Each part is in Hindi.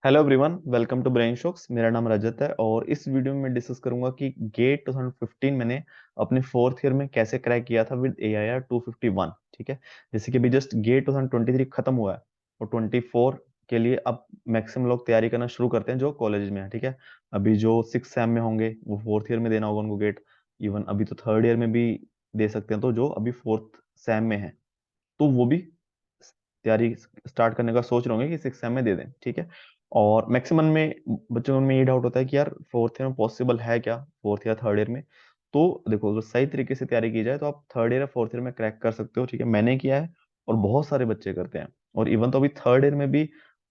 Hello everyone, welcome to Brain Shocks. मेरा नाम रजत है और इस वीडियो में मैं डिस्कस करूंगा कि गेट 2015 मैंने अपने फोर्थ ईयर में कैसे क्रैक किया था विद AIR 251। ठीक है। जैसे कि अभी जस्ट गेट 2023 खत्म हुआ है और 24 के लिए अब मैक्सिमम लोग तैयारी करना शुरू करते हैं जो कॉलेज में है। ठीक है। अभी जो 6 सेम में होंगे वो फोर्थ ईयर में देना होगा उनको गेट। इवन अभी तो थर्ड ईयर में भी दे सकते हैं, तो जो अभी फोर्थ सेम में है तो वो भी तैयारी स्टार्ट करने का सोच रहे होंगे कि 6 सेम में दे दें। ठीक है। और मैक्सिमम में बच्चों में ये डाउट होता है कि यार फोर्थ ईयर में पॉसिबल है क्या, फोर्थ या थर्ड ईयर में। तो देखो, अगर सही तरीके से तैयारी की जाए तो आप थर्ड ईयर या फोर्थ ईयर में क्रैक कर सकते हो। ठीक है, मैंने किया है और बहुत सारे बच्चे करते हैं। और इवन तो अभी थर्ड ईयर में भी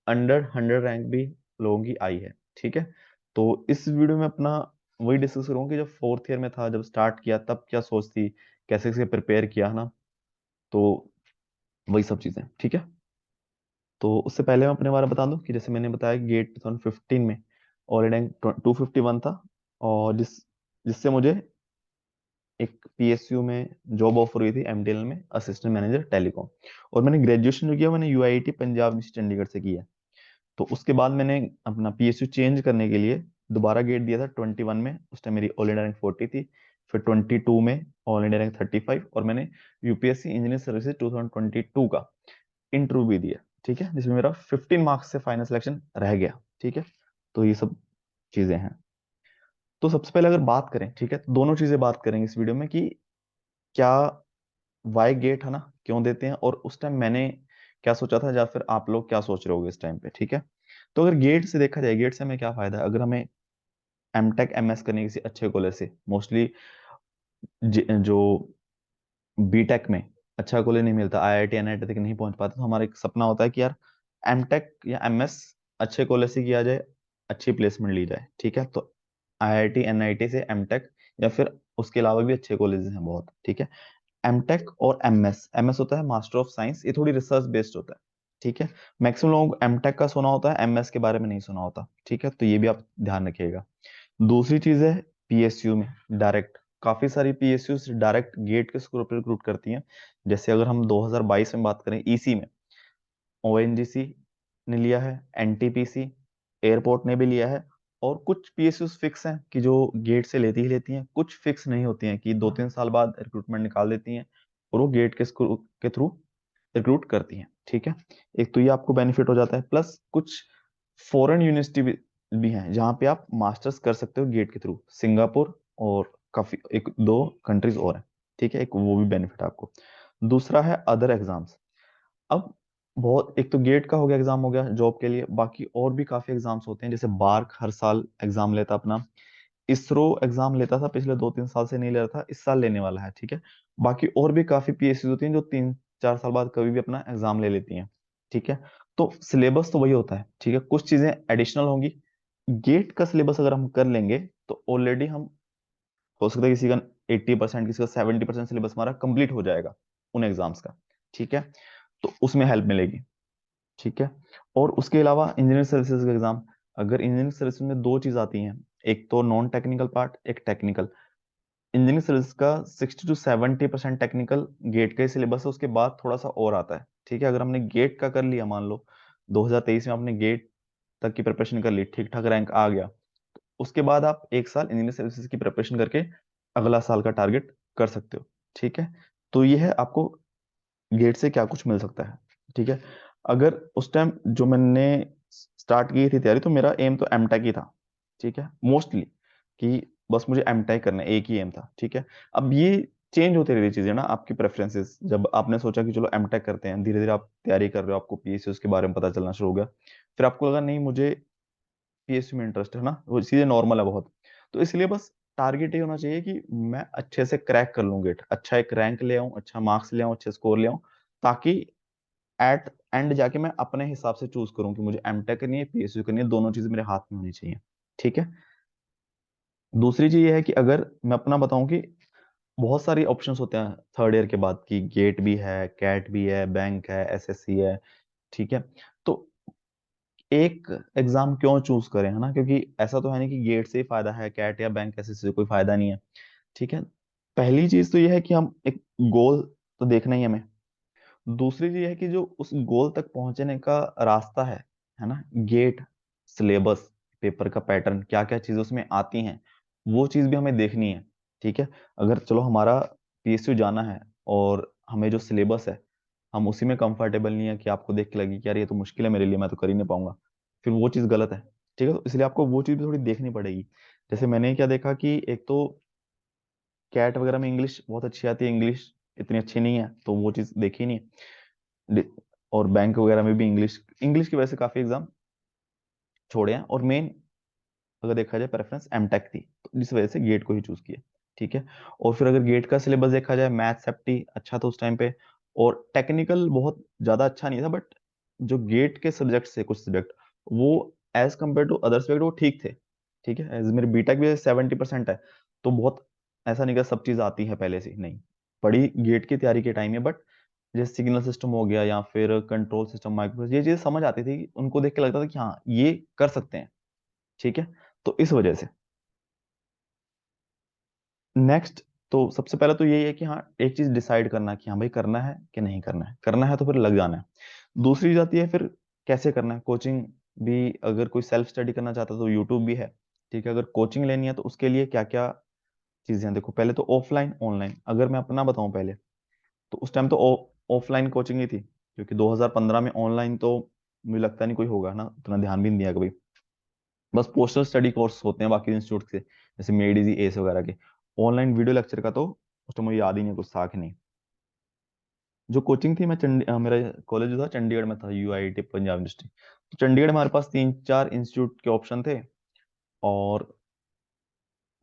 अंडर 100 रैंक भी लोगों की आई है। ठीक है। तो इस वीडियो में अपना वही डिस्कस करूंगा कि जब फोर्थ ईयर में था, जब स्टार्ट किया तब क्या सोच थी, कैसे कैसे प्रिपेयर किया है ना। तो वही सब चीजें। ठीक है। तो उससे पहले मैं अपने बारे में बता दूं कि जैसे मैंने बताया गेट 2015 में ऑल रैंक 251 था। और जिससे मुझे एक PSU में जॉब ऑफर हुई थी, MTL में असिस्टेंट मैनेजर टेलीकॉम। और मैंने ग्रेजुएशन जो किया मैंने UIT पंजाब यूनिवर्सिटी चंडीगढ़ से किया। तो उसके बाद मैंने अपना PSU चेंज करने के लिए दोबारा गेट दिया था 21 में। उस टाइम मेरी ऑल इंडिया रैंक 40 थी। फिर 22 में ऑल इंडिया रैंक 35 और मैंने UPSC इंजीनियर सर्विसेज 2022 का इंटरव्यू भी दिया। ठीक है, जिसमें मेरा 15 मार्क्स से फाइनल सिलेक्शन रह गया। ठीक है। तो ये सब चीजें हैं। तो सबसे पहले अगर बात करें, ठीक है, तो दोनों चीजें बात करेंगे इस वीडियो में कि क्या वाई गेट है ना, क्यों देते हैं, और उस टाइम मैंने क्या सोचा था या फिर आप लोग क्या सोच रहे होगे इस टाइम पे। ठीक है। तो अगर गेट से देखा जाए, गेट से हमें क्या फायदा है अगर हमें M Tech MS करनी है किसी अच्छे कॉलेज से। मोस्टली जो B Tech में अच्छा कॉलेज नहीं मिलता, IIT NIT तक नहीं पहुंच पाता, तो हमारा एक सपना होता है कि यार M Tech या MS अच्छे कॉलेज से किया जाए, अच्छी प्लेसमेंट ली जाए। ठीक है। तो IIT NIT से M Tech या फिर उसके अलावा भी अच्छे कॉलेजेस हैं बहुत। ठीक है। M Tech और MS होता है मास्टर ऑफ साइंस, ये थोड़ी रिसर्च बेस्ड होता है। ठीक है। मैक्सिमम लोगों को M Tech का सुना होता है, MS के बारे में नहीं सुना होता। ठीक है, तो ये भी आप ध्यान रखिएगा। दूसरी चीज है PSU में डायरेक्ट, काफी सारी PSU डायरेक्ट गेट के स्कोर पर रिक्रूट करती हैं। जैसे अगर हम 2022 में बात करें, EC में ONGC ने लिया है, NTPC एयरपोर्ट ने भी लिया है। और कुछ PSU फिक्स हैं कि जो गेट से लेती ही लेती हैं, कुछ फिक्स नहीं होती हैं कि 2-3 साल बाद रिक्रूटमेंट निकाल देती हैं और वो गेट के थ्रू रिक्रूट करती हैं। ठीक है। एक तो ये आपको बेनिफिट हो जाता है, प्लस कुछ फॉरेन यूनिवर्सिटी भी हैं जहाँ पे आप मास्टर्स कर सकते हो गेट के थ्रू, सिंगापुर और काफी एक दो कंट्रीज और हैं। ठीक है, एक वो भी बेनिफिट है आपको। दूसरा है अदर एग्जाम्स। अब बहुत, एक तो गेट का हो गया, एग्जाम हो गया जॉब के लिए, बाकी और भी काफी एग्जाम्स होते हैं। जैसे बार्क हर साल एग्जाम लेता अपना, इसरो एग्जाम लेता था, पिछले 2-3 साल से नहीं ले रहा था, इस साल लेने वाला है। ठीक है। बाकी और भी काफी PSU होती हैं जो 3-4 साल बाद कभी भी अपना एग्जाम ले लेती हैं। ठीक है। तो सिलेबस तो वही होता है। ठीक है, कुछ चीजें एडिशनल होंगी। गेट का सिलेबस अगर हम कर लेंगे तो ऑलरेडी हम, हो सकता है किसी का 80%, किसी का 70% सिलेबस हमारा कंप्लीट हो जाएगा उन एग्जाम्स का। ठीक है। तो उसमें हेल्प मिलेगी। ठीक है। और उसके अलावा इंजीनियरिंग सर्विसेज का एग्जाम, अगर इंजीनियरिंग सर्विसेज में दो चीज आती हैं, एक तो नॉन टेक्निकल पार्ट, एक टेक्निकल। इंजीनियरिंग सर्विस का 60 to 70% टेक्निकल गेट का ही सिलेबस है, उसके बाद थोड़ा सा और आता है। ठीक है। अगर हमने गेट का कर लिया, मान लो 2023 में आपने गेट तक की प्रिपरेशन कर ली, ठीक ठाक रैंक आ गया, उसके बाद आप एक साल इंजीनियरिंग सर्विसेज की प्रिपरेशन करके अगला साल का टारगेट कर सकते हो। ठीक है। तो ये है आपको गेट से क्या कुछ मिल सकता है। ठीक है। अगर उस टाइम जो मैंने स्टार्ट की थी तैयारी, तो मेरा एम तो M Tech ही था। ठीक है, मोस्टली कि बस मुझे M Tech करना है, एक ही एम था। ठीक है। अब ये चेंज होती रही चीजें ना, आपकी प्रेफरेंसेस, जब आपने सोचा कि चलो M Tech करते हैं, धीरे धीरे आप तैयारी कर रहे हो, आपको PSU के बारे में पता चलना शुरू हो गया, फिर आपको लगा नहीं मुझे PSU में इंटरेस्ट है ना, वो चीजें नॉर्मल है बहुत। तो इसलिए बस टारगेट ये होना चाहिए कि मैं अच्छे से क्रैक कर लूँ गेट, अच्छा एक रैंक ले आऊं, अच्छा मार्क्स ले आऊं, अच्छे स्कोर ले आऊं, ताकि एट एंड जाके मैं अपने हिसाब से चूज करूं कि मुझे M Tech करनी है, PSU करनी है, दोनों चीजें मेरे हाथ में होनी चाहिए। ठीक है। दूसरी चीज ये है कि अगर मैं अपना बताऊं कि बहुत सारी ऑप्शंस होते हैं थर्ड ईयर के बाद, की गेट भी है, कैट भी है, बैंक है, SSC है। ठीक है। तो एक एग्जाम क्यों चूज करें, है ना, क्योंकि ऐसा तो है नहीं कि गेट से ही फायदा है, कैट या बैंक SSC से कोई फायदा नहीं है। ठीक है। पहली चीज तो ये है कि हम एक गोल तो देखना ही है हमें। दूसरी चीज है कि जो उस गोल तक पहुंचने का रास्ता है ना, गेट सिलेबस, पेपर का पैटर्न, क्या क्या चीजें उसमें आती हैं, वो चीज भी हमें देखनी है। ठीक है, अगर चलो हमारा पीएसयू जाना है और हमें जो सिलेबस है हम उसी में कंफर्टेबल नहीं है, कि आपको देख के लगी कि यार ये तो मुश्किल है मेरे लिए, मैं तो कर ही नहीं पाऊंगा, फिर वो चीज़ गलत है। ठीक है, तो इसलिए आपको वो चीज़ भी थोड़ी देखनी पड़ेगी। जैसे मैंने क्या देखा कि एक तो कैट वगैरह में इंग्लिश बहुत अच्छी आती है, इंग्लिश इतनी अच्छी नहीं है, तो वो चीज़ देखी नहीं। डि- और बैंक वगैरह में भी इंग्लिश इंग्लिश की वजह से काफ़ी एग्जाम छोड़े हैं, और मेन अगर देखा जाए प्रेफरेंस एमटेक थी, तो जिस वजह से गेट को ही चूज किया। ठीक है, और फिर अगर गेट का सिलेबस देखा जाए, मैथ सेप्टी अच्छा था उस टाइम पे, और टेक्निकल बहुत ज्यादा अच्छा नहीं था, बट जो गेट के सब्जेक्ट थे कुछ सब्जेक्ट, वो as compare to other subject वो ठीक थे। ठीक है, एज मेरी बीटेक भी 70% है, तो बहुत ऐसा नहीं कि सब चीज आती है पहले से, नहीं पढ़ी गेट की तैयारी के टाइम में, बट जैसे सिग्नल सिस्टम हो गया या फिर कंट्रोल सिस्टम, माइक्रो, ये चीजें समझ आती थी, उनको देख के लगता था कि हाँ ये कर सकते हैं। ठीक है, तो इस वजह से नेक्स्ट, तो सबसे पहले तो यही है कि हाँ एक चीज डिसाइड करना कि हाँ भाई करना है कि नहीं करना है, करना है तो फिर लग जाना है। दूसरी चीज आती है फिर कैसे करना है, कोचिंग भी, अगर कोई सेल्फ स्टडी करना चाहता है तो यूट्यूब भी है। ठीक है, अगर कोचिंग लेनी है तो उसके लिए क्या क्या चीजें हैं, देखो पहले तो ऑफलाइन ऑनलाइन, अगर मैं अपना बताऊं पहले, तो उस टाइम तो ऑफलाइन कोचिंग ही थी, क्योंकि 2015 में ऑनलाइन तो मुझे लगता नहीं कोई होगा ना, उतना ध्यान भी नहीं दिया कभी। बस पोस्टल स्टडी कोर्स होते हैं बाकी इंस्टीट्यूट के, जैसे मेड इजी एस वगैरह के। ऑनलाइन वीडियो लेक्चर का तो उस टाइम मुझे याद ही नहीं, कुछ था कि नहीं। जो कोचिंग थी, मैं मेरा कॉलेज जो था चंडीगढ़ में था, यूआईटी पंजाब यूनिवर्सिटी। तो चंडीगढ़ में हमारे पास 3 4 इंस्टीट्यूट के ऑप्शन थे, और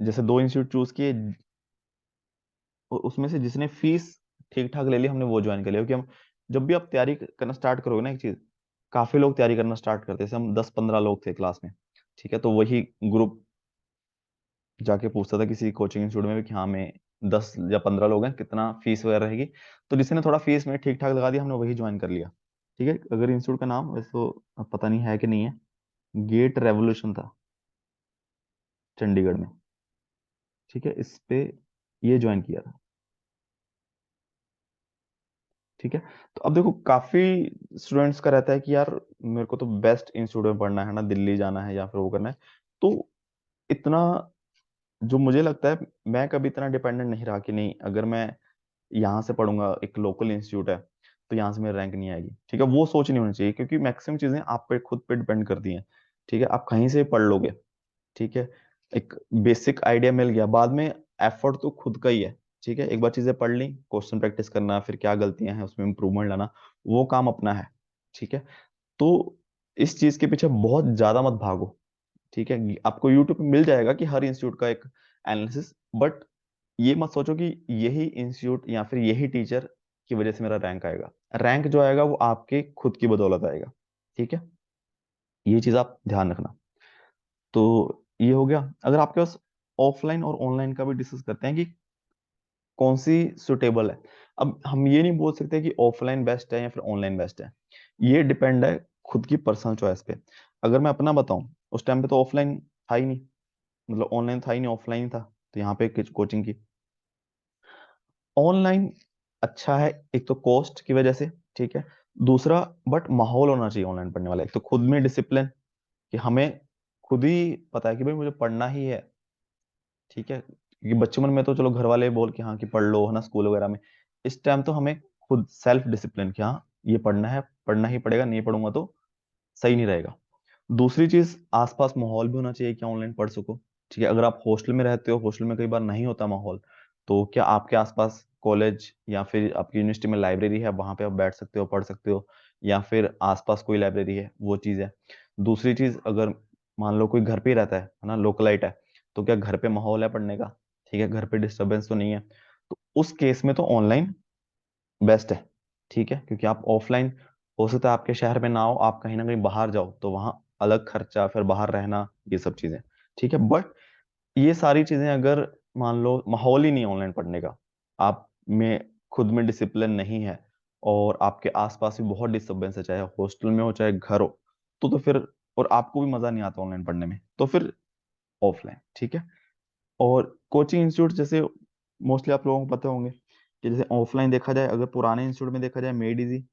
जैसे 2 इंस्टीट्यूट चूज किए, और उसमें से जिसने फीस ठीक ठाक ले ली हमने वो ज्वाइन कर लिया, क्योंकि हम जब भी आप तैयारी करना स्टार्ट करोगे ना एक चीज, काफी लोग तैयारी करना स्टार्ट करते हैं, जैसे हम 10 15 लोग थे क्लास में। ठीक है, तो वही ग्रुप जाके पूछता था किसी कोचिंग इंस्टीट्यूट में भी कि हाँ मैं 10 या 15 लोग हैं, कितना फीस वगैरह रहेगी। तो जिसने थोड़ा फीस में ठीक ठाक लगा दिया, हमने वही ज्वाइन कर लिया। ठीक है, अगर इंस्टीट्यूट का नाम वैसे तो अब पता नहीं है कि नहीं है, गेट रेवोल्यूशन था चंडीगढ़ में। ठीक है, इस पे ये ज्वाइन किया था। ठीक है, तो अब देखो काफी स्टूडेंट्स का रहता है कि यार मेरे को तो बेस्ट इंस्टीट्यूट में पढ़ना है ना, दिल्ली जाना है या फिर वो करना है। तो इतना, जो मुझे लगता है, मैं कभी इतना डिपेंडेंट नहीं रहा कि नहीं अगर मैं यहाँ से पढ़ूंगा, एक लोकल इंस्टीट्यूट है, तो यहाँ से मेरी रैंक नहीं आएगी। ठीक है, वो सोच नहीं होनी चाहिए, क्योंकि मैक्सिमम चीजें आप पे खुद पे डिपेंड करती हैं। ठीक है, आप कहीं से भी पढ़ लोगे। ठीक है, एक बेसिक आइडिया मिल गया, बाद में एफर्ट तो खुद का ही है। ठीक है, एक बार चीजें पढ़ ली, क्वेश्चन प्रैक्टिस करना, फिर क्या गलतियां हैं उसमें इंप्रूवमेंट लाना, वो काम अपना है। ठीक है, तो इस चीज के पीछे बहुत ज्यादा मत भागो। ठीक है, आपको यूट्यूब पे मिल जाएगा कि हर इंस्टीट्यूट का एक एनालिसिस, बट ये मत सोचो कि यही इंस्टीट्यूट या फिर यही टीचर की वजह से मेरा रैंक आएगा। रैंक जो आएगा वो आपके खुद की बदौलत आएगा। ठीक है, ये चीज आप ध्यान रखना। तो ये हो गया, अगर आपके पास ऑफलाइन और ऑनलाइन का भी डिस्कस करते हैं कि कौन सी सुटेबल है। अब हम ये नहीं बोल सकते कि ऑफलाइन बेस्ट है या फिर ऑनलाइन बेस्ट है, ये डिपेंड है खुद की पर्सनल चॉइस पे। अगर मैं अपना बताऊं, उस टाइम पे तो ऑफलाइन था ही नहीं, मतलब ऑनलाइन था ही नहीं, ऑफलाइन था, तो यहाँ पे कोचिंग की। ऑनलाइन अच्छा है, एक तो कॉस्ट की वजह से। ठीक है, दूसरा बट माहौल होना चाहिए ऑनलाइन पढ़ने वाला, एक तो खुद में डिसिप्लिन, कि हमें खुद ही पता है कि भाई मुझे पढ़ना ही है। ठीक है, क्योंकि बचपन में तो चलो घर वाले बोल के हाँ कि पढ़ लो है ना, स्कूल वगैरह में। इस टाइम तो हमें खुद सेल्फ डिसिप्लिन, कि हाँ ये पढ़ना है, पढ़ना ही पड़ेगा, नहीं पढ़ूंगा तो सही नहीं रहेगा। दूसरी चीज, आसपास माहौल भी होना चाहिए कि ऑनलाइन पढ़ सको। ठीक है, अगर आप हॉस्टल में रहते हो, हॉस्टल में कई बार नहीं होता माहौल, तो क्या आपके आसपास कॉलेज या फिर आपकी यूनिवर्सिटी में लाइब्रेरी है, वहां पे आप बैठ सकते हो, पढ़ सकते हो, या फिर आसपास कोई लाइब्रेरी है, वो चीज है। दूसरी चीज, अगर मान लो कोई घर पे ही रहता है ना, लोकलाइट है, तो क्या घर पे माहौल है पढ़ने का। ठीक है, घर पे डिस्टरबेंस तो नहीं है, तो उस केस में तो ऑनलाइन बेस्ट है। ठीक है, क्योंकि आप ऑफलाइन, हो सकता है आपके शहर में ना हो, आप कहीं ना कहीं बाहर जाओ, तो वहां अलग खर्चा, फिर बाहर रहना, ये सब चीजें। ठीक है, बट ये सारी चीजें अगर मान लो माहौल ही नहीं ऑनलाइन पढ़ने का, आप में खुद में डिसिप्लिन नहीं है, और आपके आसपास भी बहुत डिस्टर्बेंस है, चाहे हॉस्टल में हो चाहे घर हो, तो फिर, और आपको भी मजा नहीं आता ऑनलाइन पढ़ने में, तो फिर ऑफलाइन। ठीक है, और कोचिंग इंस्टीट्यूट जैसे मोस्टली आप लोगों को पता होंगे, कि जैसे ऑफलाइन देखा जाए, अगर पुराने इंस्टीट्यूट में देखा जाए, मेड इजी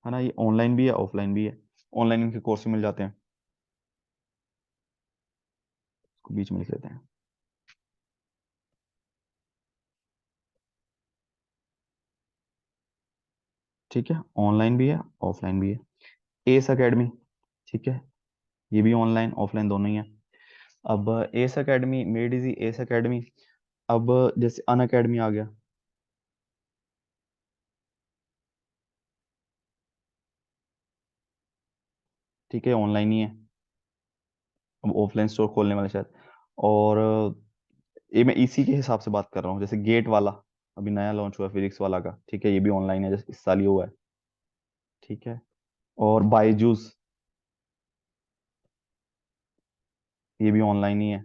है ना, ये ऑनलाइन भी है ऑफलाइन भी है। ऑनलाइन इनके कोर्स मिल जाते हैं। इसको बीच में लिख लेते हैं। ठीक है, ऑनलाइन भी है, ऑफलाइन भी है। एस अकेडमी, ठीक है, ये भी ऑनलाइन ऑफलाइन दोनों ही है। अब S academy, made easy, S academy. अब जैसे अन अकेडमी आ गया। ठीक है, ऑनलाइन ही है। अब ऑफलाइन स्टोर खोलने वाले शायद। और ये मैं इसी के हिसाब से बात कर रहा हूँ, जैसे गेट वाला अभी नया लॉन्च हुआ है फिजिक्स वाला का, ठीक है, ये भी ऑनलाइन है, जैसे इस साल ही हुआ है। ठीक है। और बायजूस, ये भी ऑनलाइन ही है।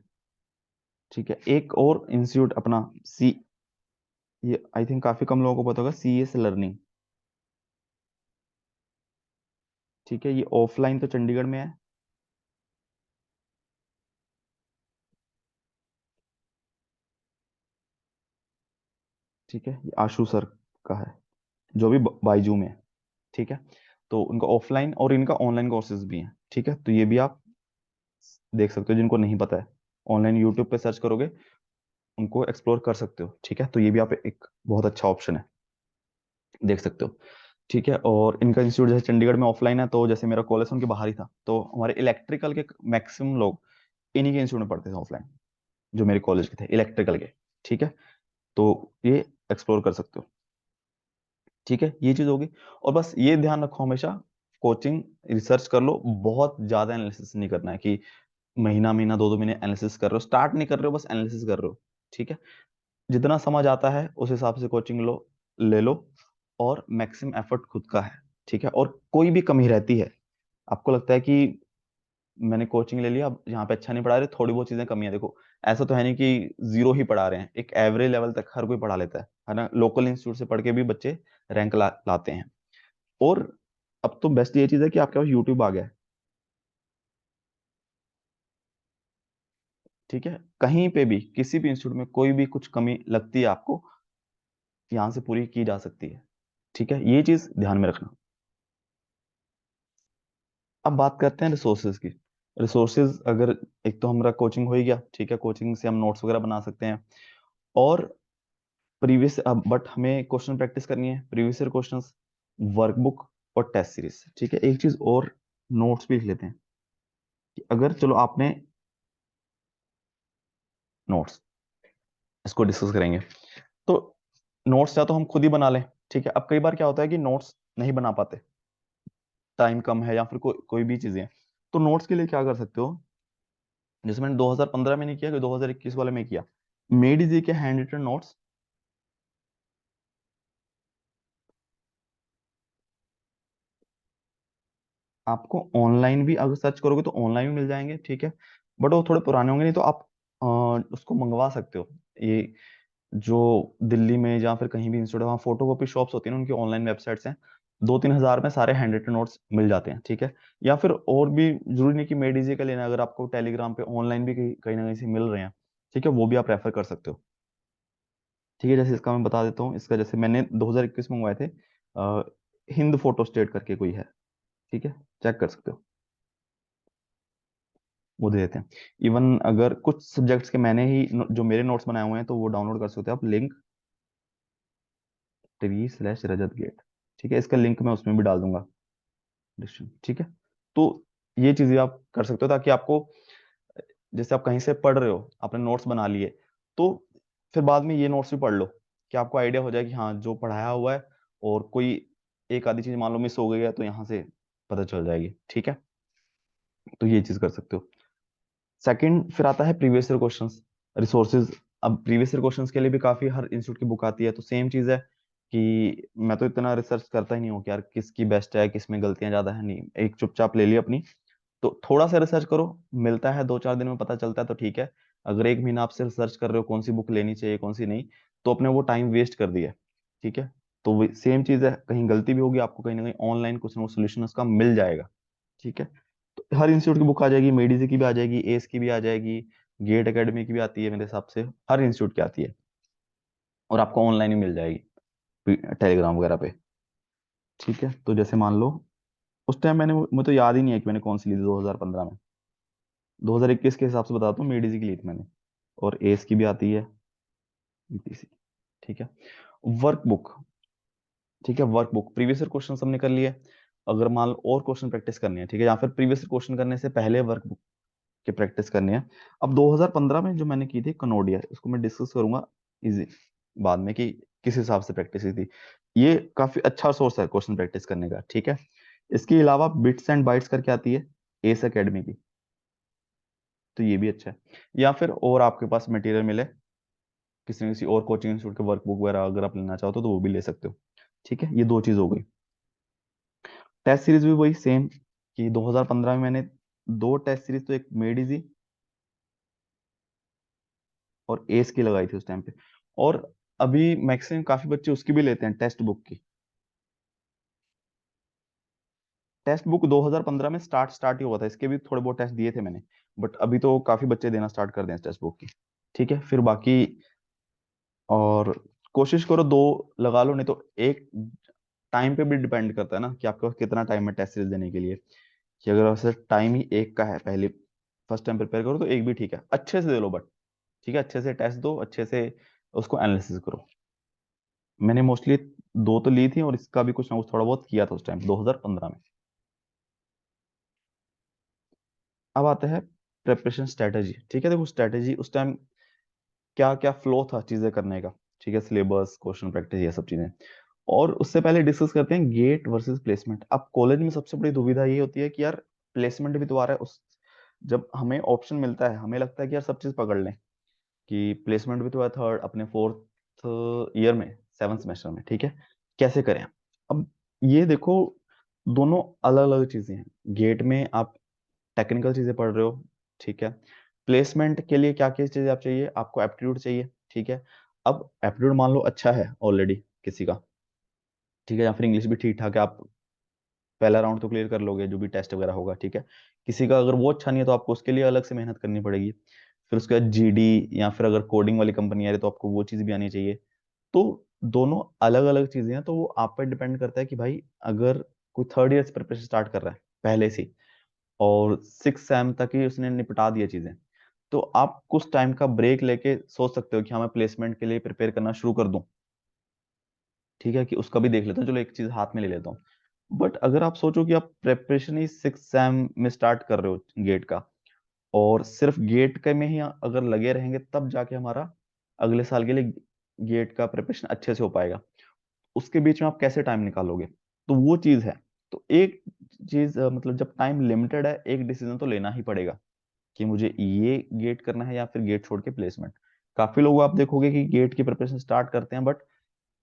ठीक है, एक और इंस्टीट्यूट अपना सी, ये आई थिंक काफी कम लोगों को पता होगा, सी एस लर्निंग। ठीक है, ये ऑफलाइन तो चंडीगढ़ में है। ठीक है, ये आशु सर का है, जो भी बायजू में है। ठीक है, तो उनका ऑफलाइन और इनका ऑनलाइन कोर्सेज भी हैं। ठीक है, तो ये भी आप देख सकते हो, जिनको नहीं पता है ऑनलाइन यूट्यूब पे सर्च करोगे, उनको एक्सप्लोर कर सकते हो। ठीक है, तो ये भी आप एक बहुत अच्छा ऑप्शन है, देख सकते हो। ठीक है, और इनका इंस्टीट्यूट जैसे चंडीगढ़ में ऑफलाइन है, तो जैसे मेरा कॉलेज उनके बाहर ही था, तो हमारे इलेक्ट्रिकल के मैक्सिमम लोग इन्हीं के इंस्टीट्यूट में पढ़ते थे ऑफलाइन, जो मेरे कॉलेज के थे इलेक्ट्रिकल के। ठीक है, तो ये एक्सप्लोर कर सकते हो। ठीक है, ये चीज होगी। और बस ये ध्यान रखो हमेशा, कोचिंग रिसर्च कर लो, बहुत ज्यादा एनालिसिस नहीं करना है कि महीना महीना 2-2 महीने एनालिसिस कर रहे हो, स्टार्ट नहीं कर रहे हो, बस एनालिसिस कर रहे हो। ठीक है, जितना समझ आता है उस हिसाब से कोचिंग लो, ले लो, और मैक्सिमम एफर्ट खुद का है। ठीक है, और कोई भी कमी रहती है, आपको लगता है कि मैंने कोचिंग ले लिया, अब यहाँ पे अच्छा नहीं पढ़ा रहे, थोड़ी बहुत चीजें कमी है, देखो ऐसा तो है नहीं कि जीरो ही पढ़ा रहे हैं, एक एवरेज लेवल तक हर कोई पढ़ा लेता है ना, लोकल इंस्टीट्यूट से पढ़ के भी बच्चे रैंक लाते हैं। और अब तो बेस्ट ये चीज है कि आपके पास यूट्यूब आ गया है। ठीक है, कहीं पे भी किसी भी इंस्टीट्यूट में कोई भी कुछ कमी लगती है आपको, यहाँ से पूरी की जा सकती है। ठीक है, ये चीज ध्यान में रखना। अब बात करते हैं रिसोर्सेज की। रिसोर्सेज अगर, एक तो हमारा कोचिंग हो ही गया, ठीक है, कोचिंग से हम नोट्स वगैरह बना सकते हैं। और प्रीवियस, अब बट हमें क्वेश्चन प्रैक्टिस करनी है, प्रीवियस ईयर क्वेश्चंस, वर्कबुक और टेस्ट सीरीज। ठीक है, एक चीज और, नोट्स भी लिख लेते हैं कि अगर चलो आपने नोट्स, इसको डिस्कस करेंगे, तो नोट्स या तो हम खुद ही बना लें। ठीक है, अब कई बार क्या होता है कि नोट्स नहीं बना पाते, टाइम कम है या फिर कोई भी चीजें हैं, तो नोट्स के लिए क्या कर सकते हो, जैसे मैंने 2015 में नहीं किया, कि 2021 वाले में किया, मेड इजी के हैंड रिटन नोट्स। आपको ऑनलाइन भी अगर सर्च करोगे तो ऑनलाइन भी मिल जाएंगे। ठीक है, बट वो थोड़े पुराने होंगे, नहीं तो आप उसको मंगवा सकते हो। ये जो दिल्ली में या फिर कहीं भी इंस्टीट्यूट है, वहाँ फोटो कॉपी शॉप्स होती है ना, उनकी ऑनलाइन वेबसाइट्स हैं, 2-3 हज़ार में सारे हैंड रिटन नोट्स मिल जाते हैं। ठीक है, या फिर और भी जरूरी नहीं कि मेड इजी का लेना, अगर आपको टेलीग्राम पे ऑनलाइन भी कहीं कहीं ना कहीं से मिल रहे हैं, ठीक है, वो भी आप रेफर कर सकते हो। ठीक है, जैसे इसका मैं बता देता हूँ, इसका जैसे मैंने 2021 मंगवाए थे, हिंद फोटो स्टेट करके कोई है। ठीक है, चेक कर सकते हो, वो दे देते हैं। इवन अगर कुछ सब्जेक्ट्स के मैंने ही जो मेरे नोट्स बनाए हुए हैं, तो वो डाउनलोड कर सकते हो आप, लिंक /रजत गेट। ठीक है, इसका लिंक मैं उसमें भी डाल दूंगा डिस्क्रिप्शन। ठीक है, तो ये चीजें आप कर सकते हो, ताकि आपको, जैसे आप कहीं से पढ़ रहे हो, आपने नोट्स बना लिए, तो फिर बाद में ये नोट्स भी पढ़ लो, कि आपको आइडिया हो जाए कि हाँ जो पढ़ाया हुआ है, और कोई एक आधी चीज मान लो मिस हो गई है, तो यहाँ से पता चल जाएगी। ठीक है, तो ये चीज कर सकते हो। सेकंड फिर आता है प्रीवियस ईयर क्वेश्चंस, रिसोर्सेज। अब प्रीवियस ईयर क्वेश्चंस के लिए भी काफी हर इंस्टीट्यूट की बुक आती है, तो सेम चीज है कि मैं तो इतना रिसर्च करता ही नहीं हूँ कि यार किसकी बेस्ट है, किसमें गलतियां ज्यादा है, नहीं, एक चुपचाप ले ली अपनी। तो थोड़ा सा रिसर्च करो, मिलता है 2-4 दिन में पता चलता है तो ठीक है। अगर एक महीना आपसे रिसर्च कर रहे हो कौन सी बुक लेनी चाहिए कौन सी नहीं, तो अपने वो टाइम वेस्ट कर दिया। ठीक है, तो सेम चीज है, कहीं गलती भी होगी आपको कहीं ना कहीं ऑनलाइन कुछ ना कुछ सोल्यूशन उसका मिल जाएगा। ठीक है, तो हर इंस्टीट्यूट की बुक आ जाएगी, मेडिजी की भी आ जाएगी, एस की भी आ जाएगी, गेट एकेडमी की भी आती है मेरे हिसाब से, हर इंस्टीट्यूट की आती है, और आपको ऑनलाइन ही मिल जाएगी टेलीग्राम वगैरह पे। ठीक है, तो जैसे मान लो उस टाइम मुझे तो याद ही नहीं है कि मैंने कौन सी ली थी 2015 में। 2021 के हिसाब से बताता हूँ, मेडिजी की ली थी मैंने। और एस की भी आती है, यूपीसी। ठीक है। वर्कबुक। ठीक है, वर्कबुक प्रीवियस ईयर क्वेश्चन हमने कर लिए। अगर मान लो और क्वेश्चन प्रैक्टिस करनी है, ठीक है, या फिर प्रीवियस क्वेश्चन करने से पहले वर्कबुक की प्रैक्टिस करनी है। अब 2015 में जो मैंने की थी कनोडिया, इसको मैं डिस्कस करूंगा इजी बाद में कि किस हिसाब से प्रैक्टिस की थी। ये काफी अच्छा सोर्स है क्वेश्चन प्रैक्टिस करने का। ठीक है। इसके अलावा बिट्स एंड बाइट्स करके आती है एस एकेडमी की, तो ये भी अच्छा है। या फिर और आपके पास मटेरियल मिले किसी न किसी और कोचिंग इंस्टीट्यूट के, वर्कबुक वगैरह अगर आप लेना चाहो तो वो भी ले सकते हो। ठीक है, ये दो चीज हो गई। टेस्ट सीरीज भी वही सेम कि 2015 में मैंने दो टेस्ट सीरीज, तो एक मेड इजी और एस की लगाई थी उस टाइम पे। और अभी मैक्सिमम काफी बच्चे उसकी भी लेते हैं, टेक्स्ट बुक की। टेक्स्ट बुक 2015 में स्टार्ट ही हुआ था, इसके भी थोड़े बहुत टेस्ट दिए थे मैंने। बट अभी तो काफी बच्चे देना स्टार्ट कर दें टेक्स्ट बुक की। ठीक है, फिर बाकी और कोशिश करो दो लगा लो, नहीं तो एक टाइम पे भी डिपेंड करता है ना कि आपके पास कितना टाइम है टेस्ट सीरीज देने के लिए। कि अगर वैसे टाइम ही एक का है, पहले फर्स्ट टाइम प्रिपेयर करो तो एक भी ठीक है, अच्छे से दे लो बट। ठीक है, अच्छे से टेस्ट दो, अच्छे से उसको एनालिसिस करो। मैंने मोस्टली दो तो ली थी और इसका भी कुछ ना कुछ थोड़ा बहुत किया था उस टाइम 2015 में। अब आता है प्रेपरेशन स्ट्रेटेजी। ठीक है, देखो स्ट्रेटेजी उस टाइम क्या क्या फ्लो था चीजें करने का। ठीक है, सिलेबस, क्वेश्चन प्रैक्टिस, ये सब चीजें। और उससे पहले डिस्कस करते हैं गेट वर्सेस प्लेसमेंट। अब कॉलेज में सबसे बड़ी दुविधा ये होती है कि यार प्लेसमेंट भी तो आ रहा है उस, जब हमें ऑप्शन मिलता है हमें लगता है कि यार सब चीज पकड़ लें, कि प्लेसमेंट भी तो है थर्ड अपने फोर्थ ईयर में, सेवन सेमेस्टर में। ठीक है, कैसे करें। अब ये देखो, दोनों अलग अलग चीजें हैं। गेट में आप टेक्निकल चीजें पढ़ रहे हो। ठीक है, प्लेसमेंट के लिए क्या क्या चीजें आप चाहिए, आपको एप्टीट्यूड चाहिए। ठीक है, अब एप्टीट्यूड मान लो अच्छा है ऑलरेडी किसी का, ठीक है, या फिर इंग्लिश भी ठीक ठाक है, आप पहला राउंड तो क्लियर कर लोगे जो भी टेस्ट वगैरह होगा। ठीक है, किसी का अगर वो अच्छा नहीं है तो आपको उसके लिए अलग से मेहनत करनी पड़ेगी। फिर उसके बाद जीडी, या फिर अगर कोडिंग वाली कंपनी आ रही है तो आपको वो चीज़ भी आनी चाहिए। तो दोनों अलग अलग चीजें हैं, तो वो आप पे डिपेंड करता है कि भाई अगर कोई थर्ड ईयर से प्रिपरेशन स्टार्ट कर रहा है पहले से ही, और सिक्स सेम तक ही उसने निपटा दिया चीजें, तो आप कुछ टाइम का ब्रेक लेके सोच सकते हो कि हाँ मैं प्लेसमेंट के लिए प्रिपेयर करना शुरू कर दूं। ठीक है, कि उसका भी देख लेता हूँ, चलो एक चीज हाथ में ले लेता हूँ। बट अगर आप सोचो कि आप प्रेपरेशन ही सिक्स सेम में स्टार्ट कर रहे हो गेट का, और सिर्फ गेट के में ही अगर लगे रहेंगे तब जाके हमारा अगले साल के लिए गेट का प्रिपरेशन अच्छे से हो पाएगा। उसके बीच में आप कैसे टाइम निकालोगे, तो वो चीज है। तो एक चीज मतलब जब टाइम लिमिटेड है, एक डिसीजन तो लेना ही पड़ेगा कि मुझे ये गेट करना है या फिर गेट छोड़ के प्लेसमेंट। काफी लोग आप देखोगे कि गेट की प्रिपरेशन स्टार्ट करते हैं, बट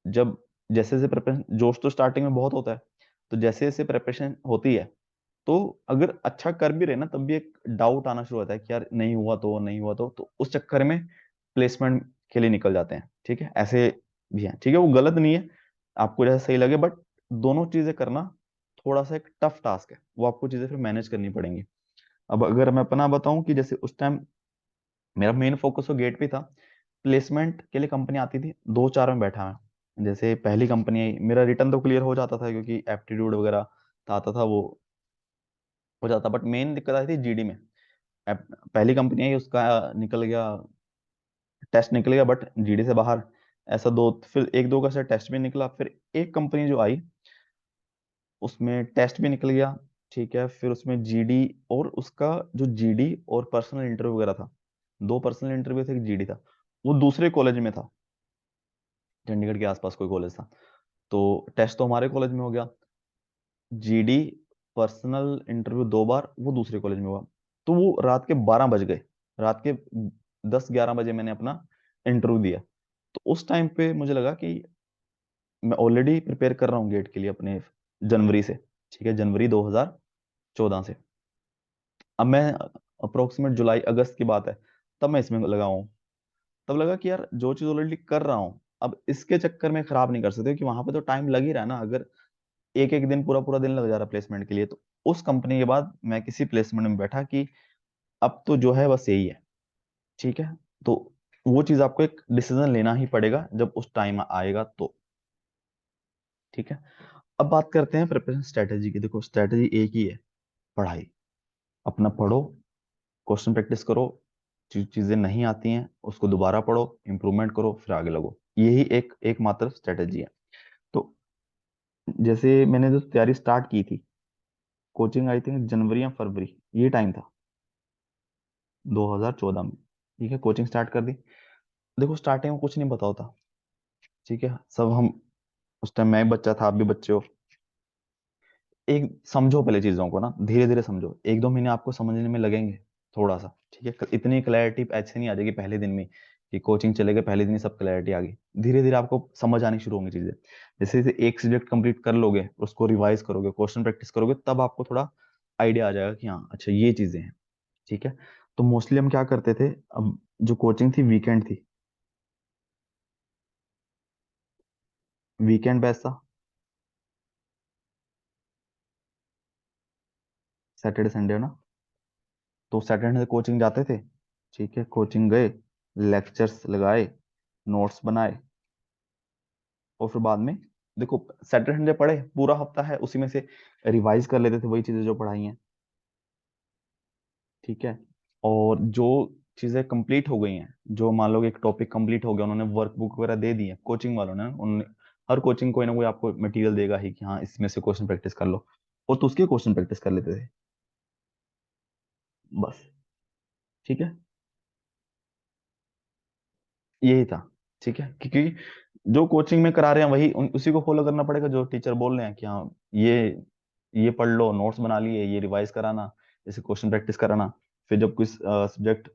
जब जैसे जैसे प्रिपरेशन, जोश तो स्टार्टिंग में बहुत होता है, तो जैसे जैसे प्रिपरेशन होती है, तो अगर अच्छा कर भी रहे ना तब भी एक डाउट आना शुरू होता है कि यार नहीं हुआ तो नहीं हुआ तो उस चक्कर में प्लेसमेंट के लिए निकल जाते हैं। ठीक है, ऐसे भी है। ठीक है, वो गलत नहीं है, आपको जैसा सही लगे, बट दोनों चीजें करना थोड़ा सा एक टफ टास्क है, वो आपको चीजें फिर मैनेज करनी पड़ेंगी। अब अगर मैं अपना बताऊं कि जैसे उस टाइम मेरा मेन फोकस तो गेट पे था, प्लेसमेंट के लिए कंपनी आती थी दो चार में बैठा मैं, जैसे पहली कंपनी आई मेरा रिटर्न तो क्लियर हो जाता था क्योंकि एप्टीट्यूड वगैरह आता था, वो हो जाता। बट मेन दिक्कत आई थी जीडी में। पहली कंपनी आई उसका निकल गया, टेस्ट निकल गया, बट जीडी से बाहर। ऐसा दो, फिर एक दो का सर टेस्ट भी निकला, फिर एक कंपनी जो आई उसमें टेस्ट भी निकल गया। ठीक है, फिर उसमें जीडी, और उसका जो जीडी और पर्सनल इंटरव्यू वगैरह था, दो पर्सनल इंटरव्यू थे, एक जीडी था, वो दूसरे कॉलेज में था, चंडीगढ़ के आसपास कोई कॉलेज था। तो टेस्ट तो हमारे कॉलेज में हो गया, जीडी पर्सनल इंटरव्यू दो बार वो दूसरे कॉलेज में हुआ। तो वो रात के 12 बज गए, रात के 10-11 बजे मैंने अपना इंटरव्यू दिया। तो उस टाइम पे मुझे लगा कि मैं ऑलरेडी प्रिपेयर कर रहा हूँ गेट के लिए अपने जनवरी से। ठीक है, जनवरी 2014 से। अब मैं अप्रोक्सीमेट जुलाई अगस्त की बात है, तब मैं इसमें लगा हूँ। तब लगा कि यार जो चीज ऑलरेडी कर रहा हूँ, अब इसके चक्कर में खराब नहीं कर सकते, क्योंकि वहां पे तो टाइम लग ही रहा है ना। अगर एक एक दिन पूरा पूरा दिन लग जा रहा प्लेसमेंट के लिए, तो उस कंपनी के बाद मैं किसी प्लेसमेंट में बैठा कि अब तो जो है बस यही है। ठीक है, तो वो चीज आपको एक डिसीजन लेना ही पड़ेगा जब उस टाइम आएगा तो। ठीक है, अब बात करते हैं प्रिपरेशन स्ट्रेटेजी की। देखो स्ट्रेटेजी एक ही है, पढ़ाई। अपना पढ़ो, क्वेश्चन प्रैक्टिस करो, चीजें नहीं आती हैं उसको दोबारा पढ़ो, इंप्रूवमेंट करो, फिर आगे लगो। यही एक एकमात्र स्ट्रेटेजी है। तो जैसे मैंने जो तैयारी स्टार्ट की थी, कोचिंग आई थी जनवरी या फरवरी, ये टाइम था 2014 में। ठीक है, कोचिंग स्टार्ट कर दी। देखो स्टार्टिंग में कुछ नहीं पता होता, ठीक है, सब हम, उस टाइम मैं भी बच्चा था, आप भी बच्चे हो। एक समझो पहले चीजों को ना, धीरे धीरे समझो, 1-2 महीने आपको समझने में लगेंगे थोड़ा सा, ठीक है। इतनी क्लैरिटी ऐसे नहीं आ जाएगी पहले दिन में कि कोचिंग चलेगा पहले दिन ही सब क्लैरिटी आ गई। धीरे धीरे आपको समझ आनी शुरू होंगी चीजें। जैसे जैसे एक सब्जेक्ट कंप्लीट कर लोगे, उसको रिवाइज करोगे, क्वेश्चन प्रैक्टिस करोगे, तब आपको थोड़ा आइडिया आ जाएगा कि हाँ अच्छा ये चीजें हैं, ठीक है। तो मोस्टली हम क्या करते थे, अब जो कोचिंग थी वीकेंड थी, वीकेंड बैच था, सैटरडे संडे ना। तो सैटरडे कोचिंग जाते थे, ठीक है, कोचिंग गए, लेक्चर्स लगाए, नोट्स बनाए, और फिर बाद में देखो सैटरडे संडे पढ़े, पूरा हफ्ता है उसी में से रिवाइज कर लेते थे वही चीजें जो पढ़ाई हैं, ठीक है। और जो चीजें कंप्लीट हो गई हैं, जो मान लो कि एक टॉपिक कंप्लीट हो गया, उन्होंने वर्कबुक वगैरह दे दी है कोचिंग वालों ने, उन्होंने, हर कोचिंग कोई ना कोई आपको मटेरियल देगा ही कि हाँ इसमें से क्वेश्चन प्रैक्टिस कर लो, और तो उसके क्वेश्चन प्रैक्टिस कर लेते थे, बस, ठीक है। यही था, ठीक है, क्योंकि जो कोचिंग में करा रहे हैं वही उसी को फॉलो करना पड़ेगा, जो टीचर बोल रहे हैं कि हाँ ये पढ़ लो, नोट्स बना लिए, ये रिवाइज कराना, जैसे क्वेश्चन प्रैक्टिस कराना। फिर जब कोई सब्जेक्ट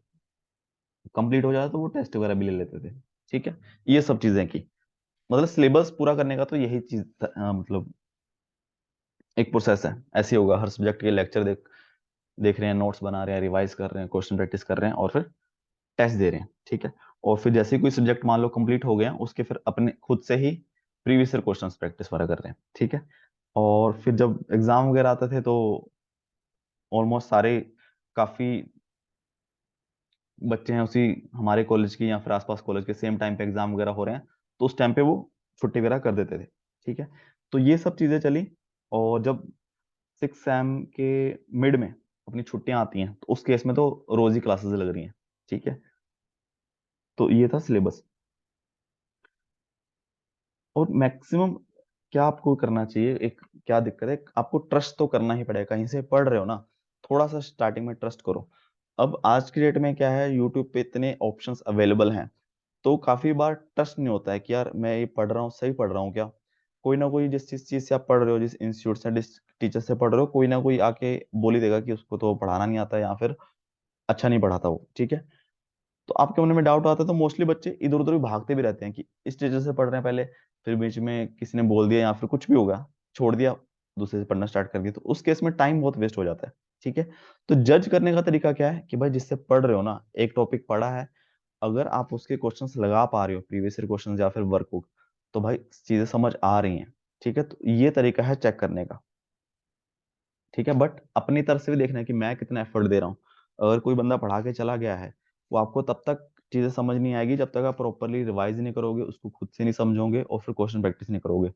कंप्लीट हो जाता तो वो टेस्ट वगैरह भी ले लेते थे, ठीक है। ये सब चीजें की, मतलब सिलेबस पूरा करने का तो यही चीज मतलब एक प्रोसेस है। ऐसे ही होगा, हर सब्जेक्ट के लेक्चर देख देख रहे हैं, नोट्स बना रहे हैं, रिवाइज कर रहे हैं, क्वेश्चन प्रैक्टिस कर रहे हैं, और फिर टेस्ट दे रहे हैं, ठीक है। और फिर जैसे ही कोई सब्जेक्ट मान लो कंप्लीट हो गया, उसके फिर अपने खुद से ही प्रीवियस ईयर क्वेश्चन प्रैक्टिस वगैरह कर रहे हैं, ठीक है। और फिर जब एग्जाम वगैरह आते थे तो ऑलमोस्ट सारे, काफी बच्चे हैं उसी हमारे कॉलेज की या फिर आसपास कॉलेज के, सेम टाइम पे एग्जाम वगैरह हो रहे हैं, तो उस टाइम पे वो छुट्टी वगैरह कर देते थे, ठीक है। तो ये सब चीजें चली। और जब 6 सेम के मिड में अपनी छुट्टियां आती हैं, तो उस केस में तो रोज ही क्लासेस लग रही हैं, ठीक है। तो ये था सिलेबस। और मैक्सिमम क्या आपको करना चाहिए, एक क्या दिक्कत है, आपको ट्रस्ट तो करना ही पड़ेगा, कहीं से पढ़ रहे हो ना, थोड़ा सा स्टार्टिंग में ट्रस्ट करो। अब आज की डेट में क्या है, यूट्यूब पे इतने ऑप्शंस अवेलेबल हैं, तो काफी बार ट्रस्ट नहीं होता है कि यार मैं ये पढ़ रहा हूँ, सही पढ़ रहा हूँ क्या। कोई ना कोई, जिस चीज से आप पढ़ रहे हो, जिस इंस्टीट्यूट से, जिस टीचर से पढ़ रहे हो, कोई ना कोई आके बोल ही देगा कि उसको तो पढ़ाना नहीं आता, या फिर अच्छा नहीं पढ़ाता वो, ठीक है। तो आपके मन में डाउट आता है, तो मोस्टली बच्चे इधर उधर भी भागते भी रहते हैं कि इस टीचर से पढ़ रहे हैं पहले, फिर बीच में किसी ने बोल दिया या फिर कुछ भी होगा, छोड़ दिया, दूसरे से पढ़ना स्टार्ट कर दिया, तो उस केस में टाइम बहुत वेस्ट हो जाता है, ठीक है। तो जज करने का तरीका क्या है कि भाई जिससे पढ़ रहे हो ना, एक टॉपिक पढ़ा है, अगर आप उसके क्वेश्चंस लगा पा रहे हो, प्रीवियस ईयर क्वेश्चंस या फिर वर्कबुक, तो भाई चीजें समझ आ रही हैं, ठीक है। तो ये तरीका है चेक करने का, ठीक है। बट अपनी तरफ से भी देखना है कि मैं कितना एफर्ट दे रहा हूँ। अगर कोई बंदा पढ़ा के चला गया है, वो आपको तब तक चीजें समझ नहीं आएगी जब तक आप प्रॉपरली रिवाइज नहीं करोगे, उसको खुद से नहीं समझोगे, और फिर क्वेश्चन प्रैक्टिस नहीं करोगे।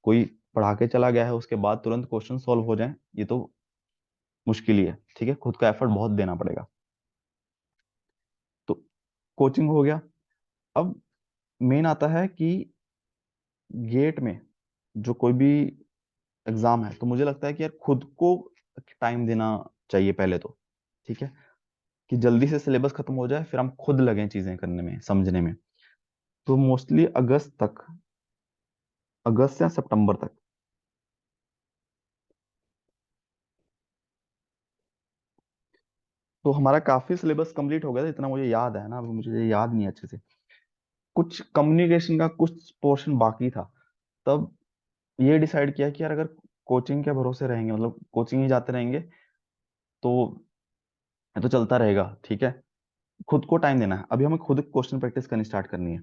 कोई पढ़ा के चला गया है, उसके बाद तुरंत क्वेश्चन सॉल्व हो जाए, ये तो मुश्किल ही है, ठीक है। खुद का एफर्ट बहुत देना पड़ेगा। तो कोचिंग हो गया। अब मेन आता है कि गेट में जो कोई भी एग्जाम है, तो मुझे लगता है कि यार खुद को टाइम देना चाहिए पहले तो, ठीक है, कि जल्दी से सिलेबस खत्म हो जाए, फिर हम खुद लगें चीजें करने में, समझने में। तो मोस्टली अगस्त तक, अगस्त या सितंबर तक। तो हमारा काफी सिलेबस कंप्लीट हो गया था, इतना मुझे याद है ना, अभी मुझे याद नहीं है अच्छे से। कुछ कम्युनिकेशन का कुछ पोर्शन बाकी था। तब ये डिसाइड किया कि यार अगर कोचिंग के भरोसे रहेंगे, मतलब कोचिंग ही जाते रहेंगे, तो ये तो चलता रहेगा, ठीक है। खुद को टाइम देना है, अभी हमें खुद क्वेश्चन प्रैक्टिस करनी स्टार्ट करनी है।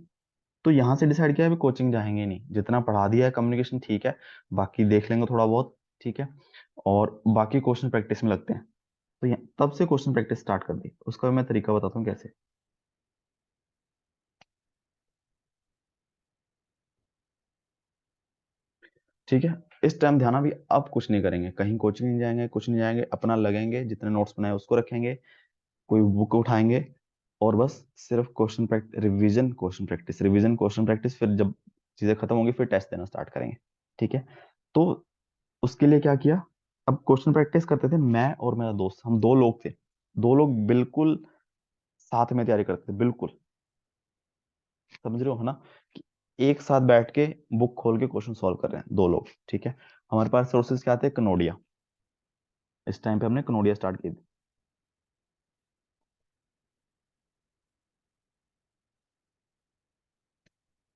तो यहाँ से डिसाइड किया अभी कोचिंग जाएंगे नहीं, जितना पढ़ा दिया है कम्युनिकेशन ठीक है, बाकी देख लेंगे थोड़ा बहुत, ठीक है। और बाकी क्वेश्चन प्रैक्टिस में लगते हैं। तो तब से क्वेश्चन प्रैक्टिस स्टार्ट कर दी, उसका भी मैं तरीका बताता हूँ कैसे। ठीक है, इस टाइम ध्यान भी अब कुछ नहीं करेंगे, कहीं कोचिंग नहीं जाएंगे, कुछ नहीं जाएंगे, अपना लगेंगे, जितने नोट्स बनाए उसको रखेंगे, कोई बुक उठाएंगे, और बस सिर्फ question practice, revision, question practice, revision, question practice. फिर जब चीजें खत्म होंगी फिर टेस्ट देना स्टार्ट करेंगे। ठीक है। तो उसके लिए क्या किया, अब क्वेश्चन प्रैक्टिस करते थे मैं और मेरा दोस्त, हम दो लोग थे, दो लोग बिल्कुल साथ में तैयारी करते थे, बिल्कुल, समझ रहे हो है ना, कि एक साथ बैठ के बुक खोल के क्वेश्चन सॉल्व कर रहे हैं दो लोग। ठीक है। हमारे पास सोर्सेज क्या थे, कनोडिया, इस टाइम पे हमने कनोडिया स्टार्ट की थी।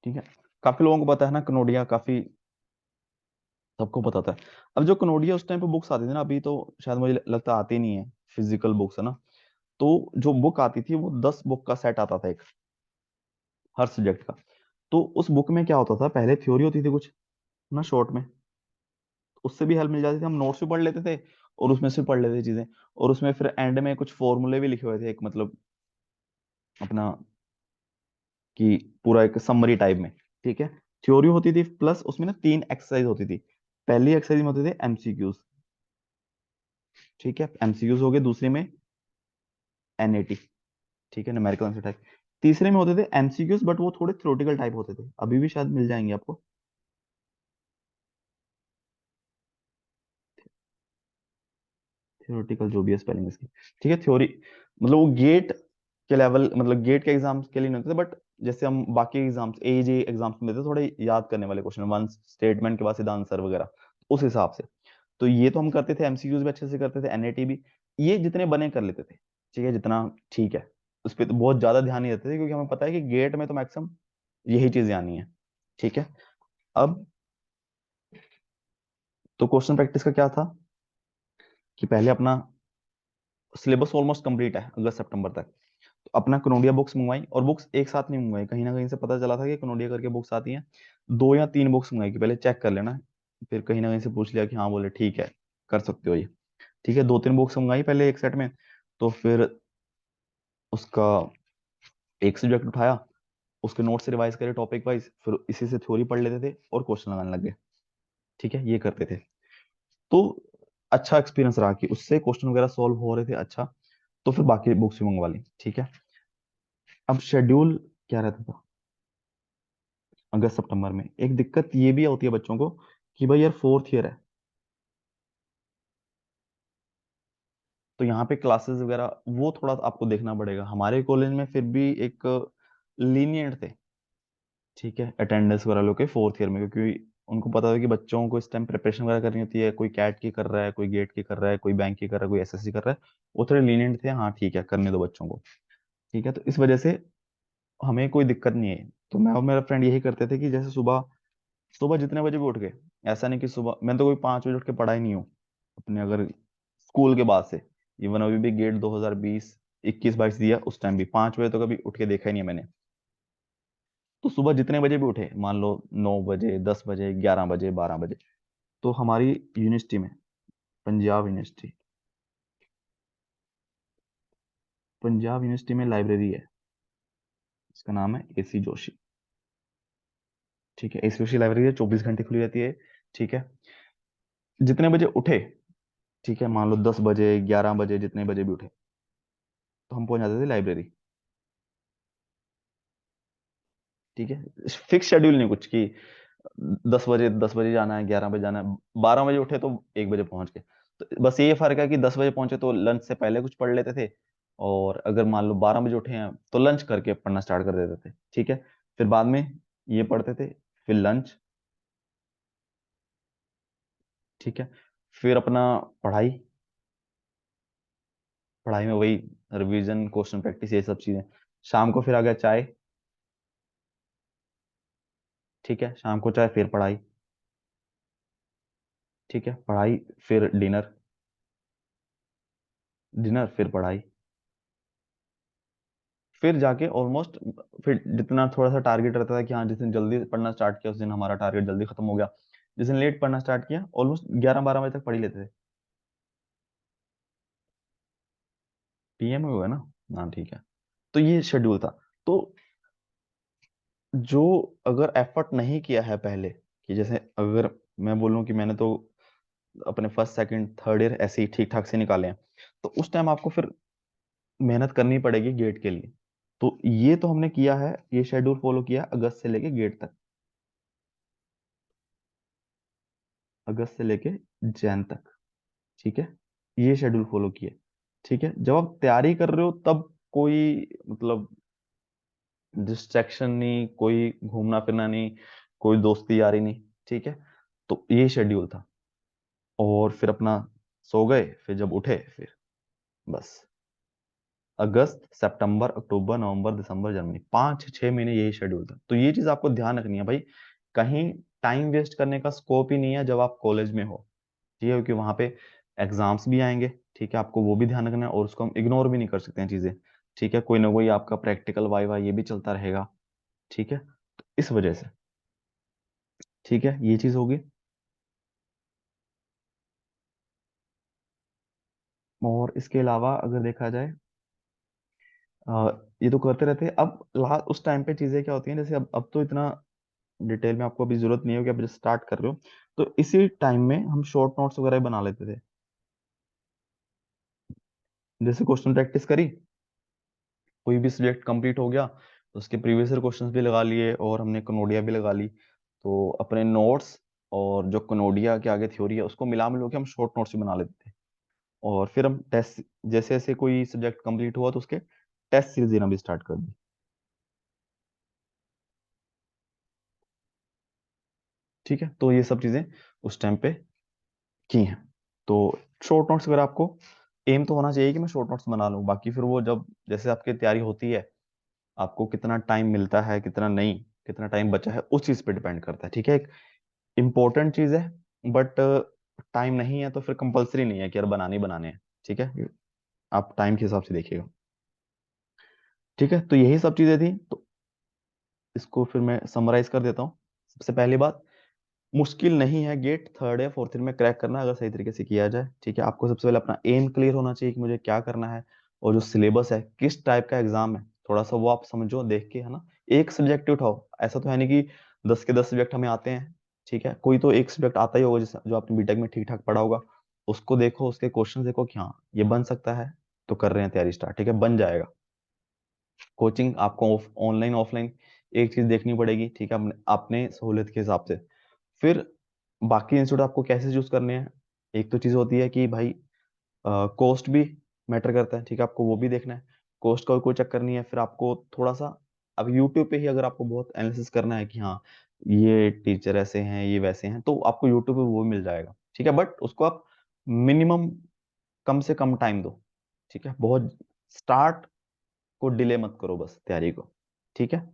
ठीक है। काफी लोगों को पता है ना कनोडिया, काफी सबको पता था। अब जो कनोडिया उस टाइम पे बुक्स आती थी ना, अभी तो शायद मुझे लगता आती नहीं है, फिजिकल बुक्स है ना, तो जो बुक आती थी वो 10 बुक का सेट आता था एक, हर सब्जेक्ट का। तो उस बुक में क्या होता था, पहले थ्योरी होती थी कुछ ना शॉर्ट में, उससे भी हेल्प मिल जाती थी, हम नोट्स भी पढ़ लेते थे और उसमें से पढ़ लेते थे चीजें, और उसमें फिर एंड में कुछ फॉर्मूले भी लिखे हुए थे, एक मतलब अपना, कि पूरा एक समरी टाइप में। ठीक है। थ्योरी होती थी प्लस उसमें ना 3 एक्सरसाइज होती थी। पहली एक्सरसाइज में होते थे एमसीक्यूज। ठीक है, एमसीक्यूज हो गए, दूसरे में एनएटी, ठीक है, न्यूमेरिकल आंसर टाइप। तीसरे में होते थे एमसीक्यूज, बट वो थोड़े थ्योरेटिकल टाइप होते थे, अभी भी शायद मिल जाएंगे आपको। थ्योरेटिकल जो भी है स्पेलिंग इसकी। ठीक है, थ्योरी मतलब वो गेट के लेवल, मतलब गेट के एग्जाम्स के लिए नहीं होते थे, बट जैसे हम बाकी एग्जाम्स, एजे एग्जाम्स में देते थे, थोड़े याद करने वाले क्वेश्चन, वन स्टेटमेंट के बाद सीधा आंसर वगैरह, उस हिसाब से। तो ये तो हम करते थे, एमसीक्यूज भी अच्छे से करते थे, एनएटी भी, ये जितने बने कर लेते थे। ठीक है, जितना ठीक है, उस पर तो बहुत ज्यादा ध्यान नहीं देते थे, क्योंकि हमें पता है कि गेट में तो मैक्सिमम यही चीजें आनी है। ठीक है। अब तो क्वेश्चन प्रैक्टिस का क्या था, कि पहले अपना सिलेबस ऑलमोस्ट कंप्लीट है अगस्त सितंबर तक, तो अपना कनोडिया बुक्स मंगवाई, और बुक्स एक साथ नहीं मंगवाई, कहीं ना कहीं से पता चला था कि कनोडिया करके बुक्स आती हैं, 2 या 3 बुक्स मंगाई, कि पहले चेक कर लेना, फिर कहीं ना कहीं से पूछ लिया कि हाँ, बोले ठीक है, कर सकते हो ये। ठीक है, 2 3 बुक्स मंगाई पहले एक सेट में, तो फिर उसका एक सब्जेक्ट उठाया, उसके नोट्स रिवाइज करे टॉपिक वाइज, फिर इसी से थ्योरी पढ़ लेते थे और क्वेश्चन लगाने लग गए। ठीक है, ये करते थे। तो अच्छा एक्सपीरियंस रहा कि उससे क्वेश्चन वगैरह सॉल्व हो रहे थे अच्छा, तो फिर बाकी बुक्स भी मंगवा ली। ठीक है। अब शेड्यूल क्या रहता था अगस्त सितंबर में, एक दिक्कत ये भी होती है बच्चों को, कि भाई यार फोर्थ ईयर है, तो यहाँ पे क्लासेस वगैरह वो थोड़ा आपको देखना पड़ेगा। हमारे कॉलेज में फिर भी एक लीनियंट थे, ठीक है, अटेंडेंस वगैरह लोग के फोर्थ ईयर में, क्योंकि उनको पता था कि बच्चों को इस टाइम प्रिपरेशन वगैरह करनी होती है, कोई कैट की कर रहा है, कोई गेट की कर रहा है, कोई बैंक की कर रहा है, कोई एसएससी कर रहा है, वो थोड़े लीनियंट थे, हाँ ठीक है करने दो बच्चों को। ठीक है, तो इस वजह से हमें कोई दिक्कत नहीं है। तो मैं और मेरा फ्रेंड यही करते थे कि जैसे सुबह सुबह जितने बजे भी उठ गए, ऐसा नहीं कि सुबह मैं तो कोई 5 बजे उठ के पढ़ा ही नहीं हूँ अपने, अगर स्कूल के बाद से, इवन अभी भी गेट 2020 21 22 दिया, उस टाइम भी 5 बजे तो कभी उठ के देखा ही नहीं है मैंने। तो सुबह जितने बजे भी उठे, मान लो 9 बजे, 10 बजे, 11 बजे, 12 बजे, तो हमारी यूनिवर्सिटी में, पंजाब यूनिवर्सिटी, पंजाब यूनिवर्सिटी में लाइब्रेरी है, इसका नाम है एसी जोशी। ठीक है, एसी जोशी लाइब्रेरी है, 24 घंटे खुली रहती है। ठीक है, जितने बजे उठे, ठीक है, मान लो 10 बजे, 11 बजे, जितने बजे भी उठे, तो हम पहुंच जाते थे लाइब्रेरी। ठीक है, फिक्स शेड्यूल नहीं कुछ कि 10 बजे जाना है, 11 बजे जाना है, 12 बजे उठे तो 1 बजे पहुंच गए। तो बस ये फर्क है कि 10 बजे पहुंचे तो लंच से पहले कुछ पढ़ लेते थे, और अगर मान लो 12 बजे उठे हैं तो लंच करके पढ़ना स्टार्ट कर देते थे। ठीक है, फिर बाद में ये पढ़ते थे, फिर लंच। ठीक है, फिर अपना पढ़ाई, पढ़ाई में वही रिवीजन, क्वेश्चन प्रैक्टिस, ये सब चीजें। शाम को फिर आ गया चाय। ठीक है, शाम को चाय फिर पढ़ाई। ठीक है, पढ़ाई फिर डिनर, डिनर फिर पढ़ाई, फिर जाके ऑलमोस्ट, फिर जितना थोड़ा सा टारगेट रहता था कि हाँ जिस दिन जल्दी पढ़ना स्टार्ट किया उस दिन हमारा टारगेट जल्दी खत्म हो गया, जिस दिन लेट पढ़ना स्टार्ट किया ऑलमोस्ट 11 12 बजे तक पढ़ ही लेते थे। पीएम में हुआ ना, हाँ ठीक है। तो ये शेड्यूल था। तो जो अगर एफर्ट नहीं किया है पहले, कि जैसे अगर मैं बोलूँ कि मैंने तो अपने फर्स्ट सेकंड थर्ड ईयर ऐसे ही ठीक ठाक से निकाले हैं, तो उस टाइम आपको फिर मेहनत करनी पड़ेगी गेट के लिए। तो ये तो हमने किया है, ये शेड्यूल फॉलो किया अगस्त से लेके गेट तक, अगस्त से लेके जैन तक, ठीक है, ये शेड्यूल फॉलो किया। ठीक है, जब आप तैयारी कर रहे हो तब कोई मतलब डिस्ट्रैक्शन नहीं, कोई घूमना फिरना नहीं, कोई दोस्ती यारी नहीं, ठीक है। तो ये शेड्यूल था, और फिर अपना सो गए, फिर जब उठे फिर बस अगस्त सितंबर अक्टूबर नवंबर दिसंबर जनवरी, 5 6 महीने यही शेड्यूल था। तो ये चीज आपको ध्यान रखनी है भाई, कहीं टाइम वेस्ट करने का स्कोप ही नहीं है जब आप कॉलेज में हो, ठीक है, क्योंकि वहां पे एग्जाम्स भी आएंगे, ठीक है, आपको वो भी ध्यान रखना है, और उसको हम इग्नोर भी नहीं कर सकते हैं चीजें, ठीक है, कोई ना कोई आपका प्रैक्टिकल वाइवा ये भी चलता रहेगा, ठीक है, तो इस वजह से, ठीक है, ये चीज होगी। और इसके अलावा अगर देखा जाए, ये तो करते रहते हैं। अब उस टाइम पे चीजें क्या होती हैं, जैसे अब तो इतना डिटेल में आपको अभी जरूरत नहीं होगी, अब जब स्टार्ट कर रहे हो, तो इसी टाइम में हम शॉर्ट नोट्स वगैरह बना लेते थे। जैसे क्वेश्चन प्रैक्टिस करी, कोई भी सब्जेक्ट कंप्लीट हो गया, तो उसके प्रीवियस ईयर क्वेश्चंस भी लगा लिए, और हमने कनोडिया भी लगा ली, तो अपने नोट्स और जो कनोडिया के आगे थ्योरी है उसको मिला मिला के हम शॉर्ट नोट्स भी बना लेते थे। और फिर हम टेस्ट, जैसे जैसे कोई सब्जेक्ट कंप्लीट हुआ तो उसके टेस्ट सीरीज देना भी स्टार्ट कर दी। ठीक है, तो ये सब चीजें उस टाइम पे की हैं। तो शॉर्ट नोट्स अगर आपको एम तो होना चाहिए कि मैं शॉर्ट नोट्स बना लूं, बाकी फिर वो जब जैसे आपकी तैयारी होती है, आपको कितना टाइम मिलता है कितना नहीं, कितना टाइम बचा है, उस चीज पे डिपेंड करता है, ठीक है। एक इम्पोर्टेंट चीज है, बट टाइम नहीं है तो फिर कंपलसरी नहीं है कि यार बनाने ही बनाने हैं, ठीक है, आप टाइम के हिसाब से देखिएगा। ठीक है, तो यही सब चीजें थी, तो इसको फिर मैं समराइज कर देता हूँ। सबसे पहली बात, मुश्किल नहीं है गेट थर्ड या फोर्थ ईयर में क्रैक करना, अगर सही तरीके से किया जाए, ठीक है। आपको सबसे पहले अपना एम क्लियर होना चाहिए कि मुझे क्या करना है, और जो सिलेबस है किस टाइप का एग्जाम है, थोड़ा सा वो आप समझो देख के, है ना। एक सब्जेक्ट उठाओ, ऐसा तो है नहीं कि 10 के 10 सब्जेक्ट हमें आते हैं, ठीक है, कोई तो एक सब्जेक्ट आता ही होगा जो आपने बीटेक में ठीक ठाक पढ़ा होगा, उसको देखो, उसके क्वेश्चन देखो कि हाँ ये बन सकता है, तो कर रहे हैं तैयारी स्टार्ट, ठीक है, बन जाएगा। कोचिंग आपको ऑनलाइन ऑफलाइन एक चीज देखनी पड़ेगी, ठीक है, अपने अपने सहूलियत के हिसाब से। फिर बाकी इंस्टीट्यूट आपको कैसे चूज करने हैं, एक तो चीज होती है कि भाई कॉस्ट भी मैटर करता है, ठीक है, आपको वो भी देखना है, कॉस्ट का कोई चक्कर नहीं है। फिर आपको थोड़ा सा, अब यूट्यूब पे ही अगर आपको बहुत एनालिसिस करना है कि हाँ ये टीचर ऐसे हैं ये वैसे हैं, तो आपको यूट्यूब पे वो मिल जाएगा, ठीक है, बट उसको आप मिनिमम कम से कम टाइम दो, ठीक है, बहुत स्टार्ट को डिले मत करो बस तैयारी को, ठीक है।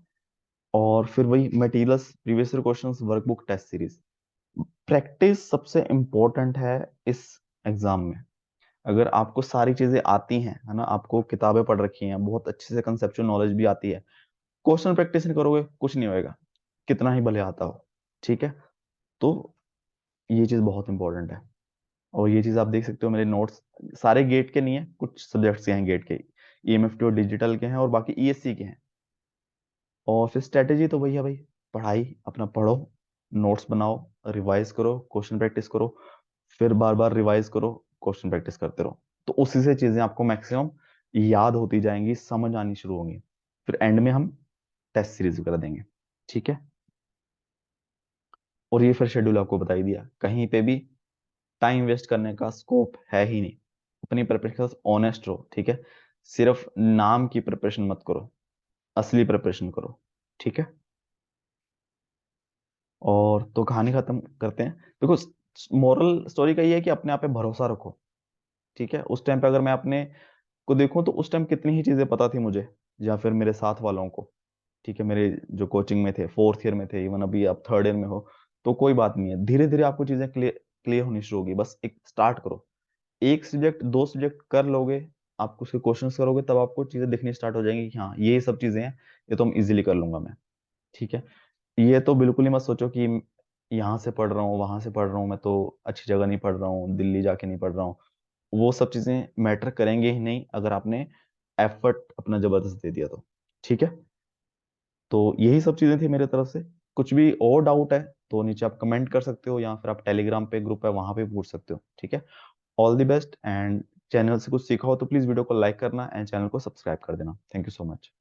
और फिर वही materials, previous year questions, workbook, test series, practice सबसे इम्पोर्टेंट है इस एग्जाम में। अगर आपको सारी चीजें आती हैं, है ना, आपको किताबें पढ़ रखी हैं, बहुत अच्छे से कंसेप्चुअल नॉलेज भी आती है, क्वेश्चन प्रैक्टिस नहीं करोगे कुछ नहीं होएगा, कितना ही भले आता हो, ठीक है। तो ये चीज बहुत इंपॉर्टेंट है। और ये चीज आप देख सकते हो मेरे नोट्स, सारे गेट के नहीं है, कुछ सब्जेक्ट्स के हैं गेट के, ईएमएफटी और डिजिटल के हैं, और बाकी ईएससी के हैं। और फिर स्ट्रेटेजी तो वही है भाई, पढ़ाई अपना पढ़ो, नोट्स बनाओ, रिवाइज करो, क्वेश्चन प्रैक्टिस करो, फिर बार बार रिवाइज करो, क्वेश्चन प्रैक्टिस करते रहो, तो उसी से चीजें आपको मैक्सिमम याद होती जाएंगी, समझ आनी शुरू होंगी। फिर एंड में हम टेस्ट सीरीज वगैरह देंगे, ठीक है। और ये फिर शेड्यूल आपको बता ही दिया, कहीं पे भी टाइम वेस्ट करने का स्कोप है ही नहीं। अपनी प्रिपरेशन के साथ ऑनेस्ट रहो, ठीक है, सिर्फ नाम की प्रिपरेशन मत करो, असली प्रिपरेशन करो, ठीक है। और तो कहानी खत्म करते हैं। देखो, मोरल स्टोरी का ये है कि अपने आप पे भरोसा रखो, ठीक है। उस टाइम पे अगर मैं अपने को देखूं तो उस टाइम कितनी ही चीजें पता थी मुझे, या फिर मेरे साथ वालों को, ठीक है, मेरे जो कोचिंग में थे, फोर्थ ईयर में थे, इवन अभी आप थर्ड ईयर में हो, तो कोई बात नहीं है, धीरे धीरे आपको चीजें क्लियर क्लियर होनी शुरू होगी, बस एक स्टार्ट करो, एक सब्जेक्ट दो सब्जेक्ट कर लोगे, आप उसके क्वेश्चंस करोगे, तब आपको चीजें दिखनी स्टार्ट हो जाएंगी कि हाँ ये सब चीजें हैं, ये तो हम इजीली कर लूंगा मैं, ठीक है। ये तो बिल्कुल ही मत सोचो कि यहाँ से पढ़ रहा हूँ वहां से पढ़ रहा हूँ, मैं तो अच्छी जगह नहीं पढ़ रहा हूँ, दिल्ली जाके नहीं पढ़ रहा हूँ, वो सब चीजें मैटर करेंगे ही नहीं अगर आपने एफर्ट अपना जबरदस्त दे दिया तो, ठीक है। तो यही सब चीजें थी मेरे तरफ से, कुछ भी और डाउट है तो नीचे आप कमेंट कर सकते हो, या फिर आप टेलीग्राम पे ग्रुप है वहां पे पूछ सकते हो, ठीक है। All the best, and channel से कुछ सीखा हो तो प्लीज वीडियो को लाइक करना एंड चैनल को सब्सक्राइब कर देना। Thank you so much.